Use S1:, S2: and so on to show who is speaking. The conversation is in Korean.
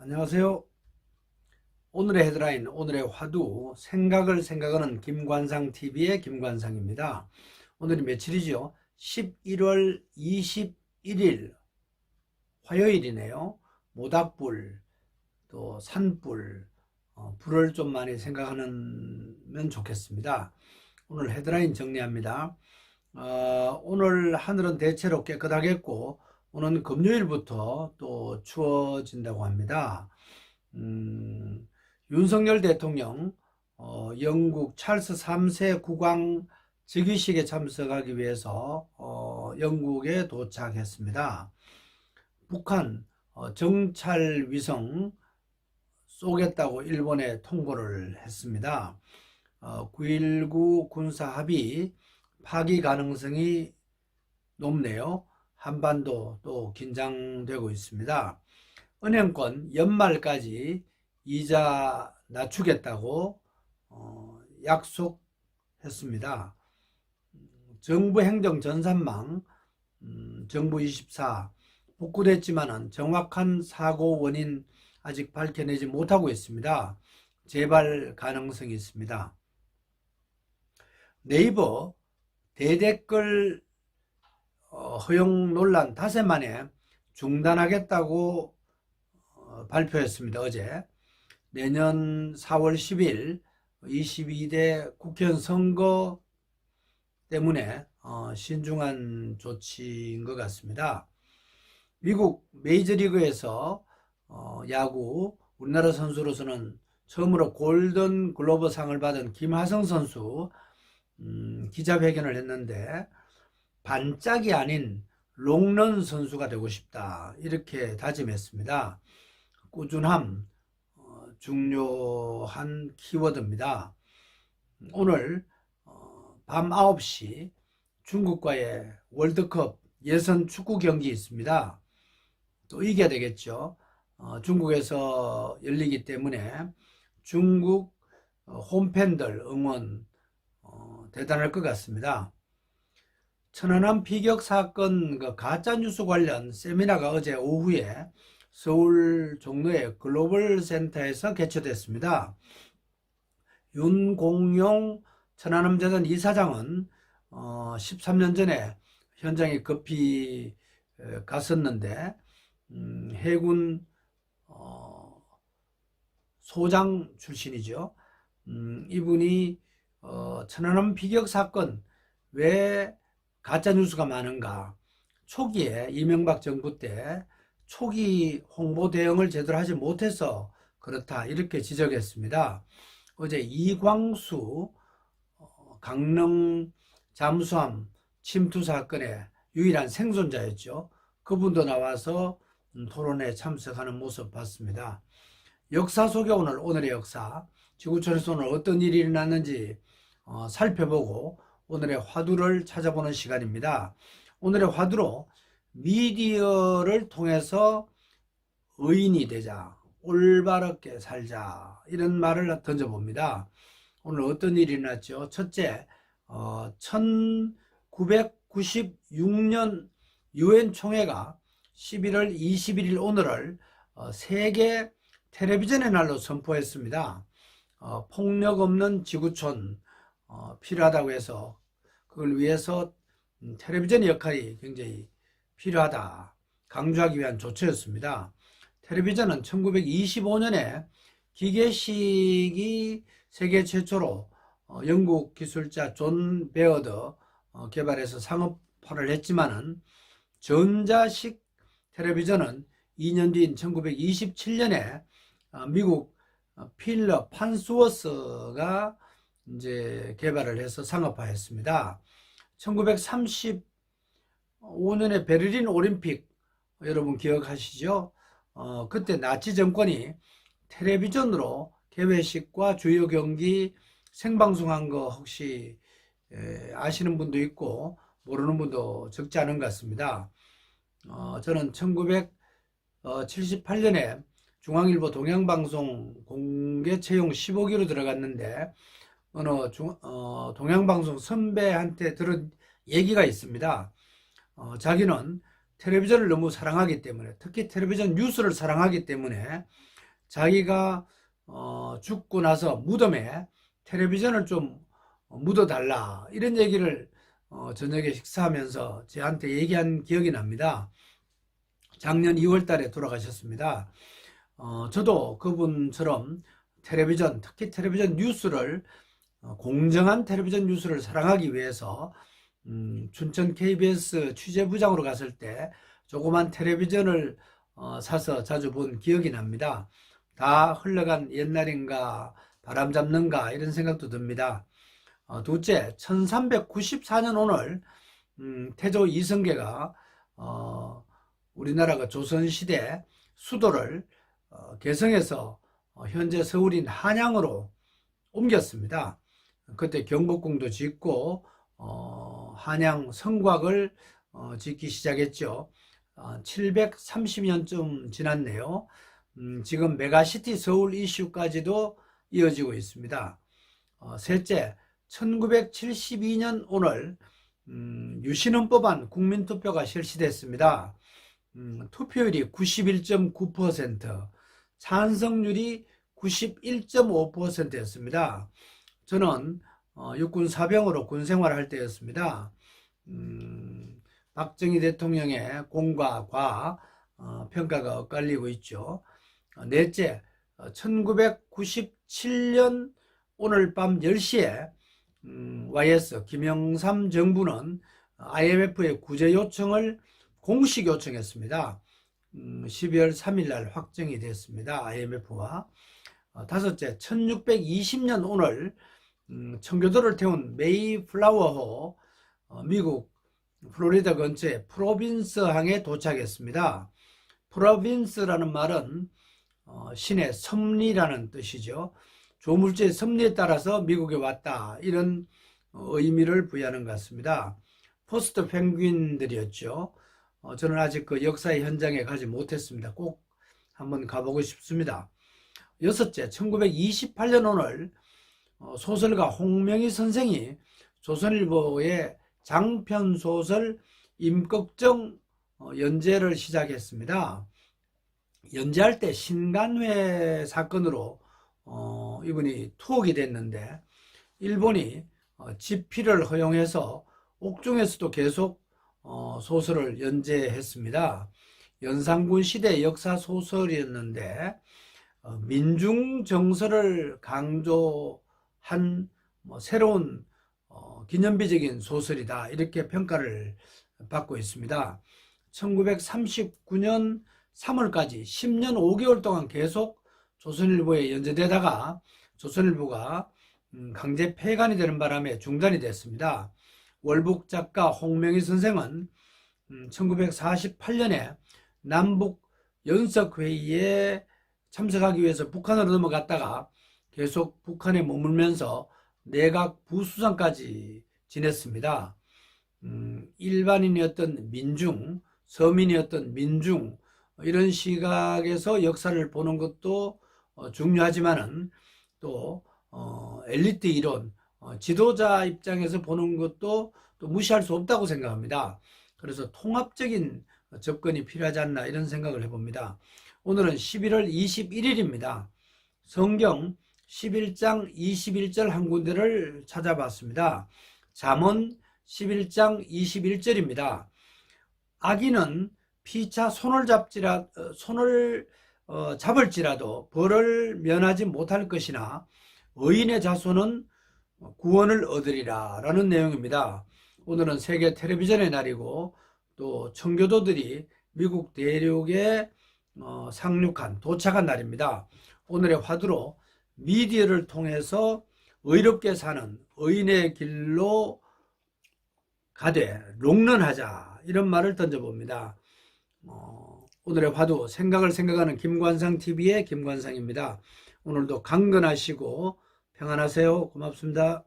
S1: 안녕하세요. 오늘의 헤드라인, 오늘의 화두, 생각하는 김관상TV의 김관상입니다. 오늘이 며칠이죠? 11월 21일 화요일이네요. 모닥불, 또 산불, 불을 좀 많이 생각하면 좋겠습니다. 오늘 헤드라인 정리합니다. 오늘 하늘은 대체로 깨끗하겠고 오늘 금요일부터 또 추워진다고 합니다. 윤석열 대통령 영국 찰스 3세 국왕 즉위식에 참석하기 위해서 영국에 도착했습니다. 북한 정찰 위성 쏘겠다고 일본에 통보를 했습니다. 9.19 군사 합의 파기 가능성이 높네요. 한반도 또 긴장되고 있습니다. 은행권 연말까지 이자 낮추겠다고 약속했습니다. 정부 행정 전산망 정부24 복구됐지만 정확한 사고 원인 아직 밝혀내지 못하고 있습니다. 재발 가능성이 있습니다. 네이버 대댓글 허용 논란 닷새 만에 중단하겠다고 발표했습니다. 어제 내년 4월 10일 22대 국회의원 선거 때문에 신중한 조치인 것 같습니다. 미국 메이저리그에서 야구 우리나라 선수로서는 처음으로 골든 글러브 상을 받은 김하성 선수 기자회견을 했는데 반짝이 아닌 롱런 선수가 되고 싶다 이렇게 다짐했습니다. 꾸준함 중요한 키워드입니다. 오늘 밤 9시 중국과의 월드컵 예선 축구 경기 있습니다. 또 이겨야 되겠죠. 중국에서 열리기 때문에 중국 홈팬들 응원 대단할 것 같습니다. 천안함 피격 사건 가짜뉴스 관련 세미나가 어제 오후에 서울 종로의 글로벌 센터에서 개최됐습니다. 윤공용 천안함재단 이사장은 13년 전에 현장에 급히 갔었는데 해군 소장 출신이죠. 이분이 천안함 피격 사건 왜 가짜뉴스가 많은가, 초기에 이명박 정부 때 초기 홍보 대응을 제대로 하지 못해서 그렇다 이렇게 지적했습니다. 어제 이광수 강릉 잠수함 침투 사건의 유일한 생존자였죠. 그분도 나와서 토론에 참석하는 모습 봤습니다. 역사 속에 오늘의 역사, 지구촌에서 오늘 어떤 일이 일어났는지 살펴보고 오늘의 화두를 찾아보는 시간입니다. 오늘의 화두로 미디어를 통해서 의인이 되자, 올바르게 살자 이런 말을 던져봅니다. 오늘 어떤 일이 일어났죠? 첫째, 1996년 유엔 총회가 11월 21일 오늘을 세계 텔레비전의 날로 선포했습니다. 폭력 없는 지구촌 필요하다고 해서 그걸 위해서 텔레비전의 역할이 굉장히 필요하다 강조하기 위한 조처였습니다. 텔레비전은 1925년에 기계식이 세계 최초로 영국 기술자 존 베어드 개발해서 상업화를 했지만은 전자식 텔레비전은 2년 뒤인 1927년에 미국 필러 판스워스가 이제 개발을 해서 상업화했습니다. 1935년에 베를린 올림픽 여러분 기억하시죠? 그때 나치 정권이 텔레비전으로 개회식과 주요 경기 생방송한 거 혹시 아시는 분도 있고 모르는 분도 적지 않은 것 같습니다. 저는 1978년에 중앙일보 동양방송 공개 채용 15기로 들어갔는데 어느 동양방송 선배한테 들은 얘기가 있습니다. 자기는 텔레비전을 너무 사랑하기 때문에, 특히 텔레비전 뉴스를 사랑하기 때문에 자기가 죽고 나서 무덤에 텔레비전을 좀 묻어달라 이런 얘기를 저녁에 식사하면서 저한테 얘기한 기억이 납니다. 작년 2월 달에 돌아가셨습니다. 저도 그분처럼 텔레비전, 특히 텔레비전 뉴스를 공정한 텔레비전 뉴스를 사랑하기 위해서 춘천 KBS 취재부장으로 갔을 때 조그만 텔레비전을 사서 자주 본 기억이 납니다. 다 흘러간 옛날인가 바람잡는가 이런 생각도 듭니다. 둘째, 1394년 오늘 태조 이성계가 우리나라가 조선시대 수도를 개성에서 현재 서울인 한양으로 옮겼습니다. 그때 경복궁도 짓고 한양 성곽을 짓기 시작했죠. 730년쯤 지났네요. 지금 메가시티 서울 이슈까지도 이어지고 있습니다. 셋째, 1972년 오늘 유신헌법안 국민투표가 실시됐습니다. 투표율이 91.9%, 찬성률이 91.5%였습니다. 저는 육군 사병으로 군 생활할 때였습니다. 박정희 대통령의 공과 과 평가가 엇갈리고 있죠. 넷째, 1997년 오늘 밤 10시에 YS 김영삼 정부는 IMF의 구제 요청을 공식 요청했습니다. 12월 3일 날 확정이 됐습니다. IMF와. 다섯째, 1620년 오늘 청교도를 태운 메이플라워호 미국 플로리다 근처의 프로빈스 항에 도착했습니다. 프로빈스라는 말은 신의 섭리라는 뜻이죠. 조물주의 섭리에 따라서 미국에 왔다 이런 의미를 부여하는 것 같습니다. 포스트 펭귄들이었죠. 저는 아직 그 역사의 현장에 가지 못했습니다. 꼭 한번 가보고 싶습니다. 여섯째, 1928년 오늘 소설가 홍명희 선생이 조선일보의 장편소설 임꺽정 연재를 시작했습니다. 연재할 때 신간회 사건으로 이분이 투옥이 됐는데 일본이 집필을 허용해서 옥중에서도 계속 소설을 연재했습니다. 연산군 시대 역사 소설이었는데 민중 정서를 강조한 새로운 기념비적인 소설이다 이렇게 평가를 받고 있습니다. 1939년 3월까지 10년 5개월 동안 계속 조선일보에 연재되다가 조선일보가 강제 폐간이 되는 바람에 중단이 됐습니다. 월북 작가 홍명희 선생은 1948년에 남북 연석회의에 참석하기 위해서 북한으로 넘어갔다가 계속 북한에 머물면서 내각 부수장까지 지냈습니다. 일반인이었던 민중, 서민이었던 민중 이런 시각에서 역사를 보는 것도 중요하지만은 또 엘리트 이론, 지도자 입장에서 보는 것도 또 무시할 수 없다고 생각합니다. 그래서 통합적인 접근이 필요하지 않나 이런 생각을 해봅니다. 오늘은 11월 21일입니다. 성경 11장 21절 한 군데를 찾아봤습니다. 잠언 11장 21절입니다. 악인은 피차 손을 잡을지라도 벌을 면하지 못할 것이나 의인의 자손은 구원을 얻으리라 라는 내용입니다. 오늘은 세계 텔레비전의 날이고 또 청교도들이 미국 대륙에 도착한 날입니다. 오늘의 화두로 미디어를 통해서 의롭게 사는 의인의 길로 가되 롱런하자 이런 말을 던져봅니다. 오늘의 화두 생각하는 김관상TV의 김관상입니다. 오늘도 강건하시고 평안하세요. 고맙습니다.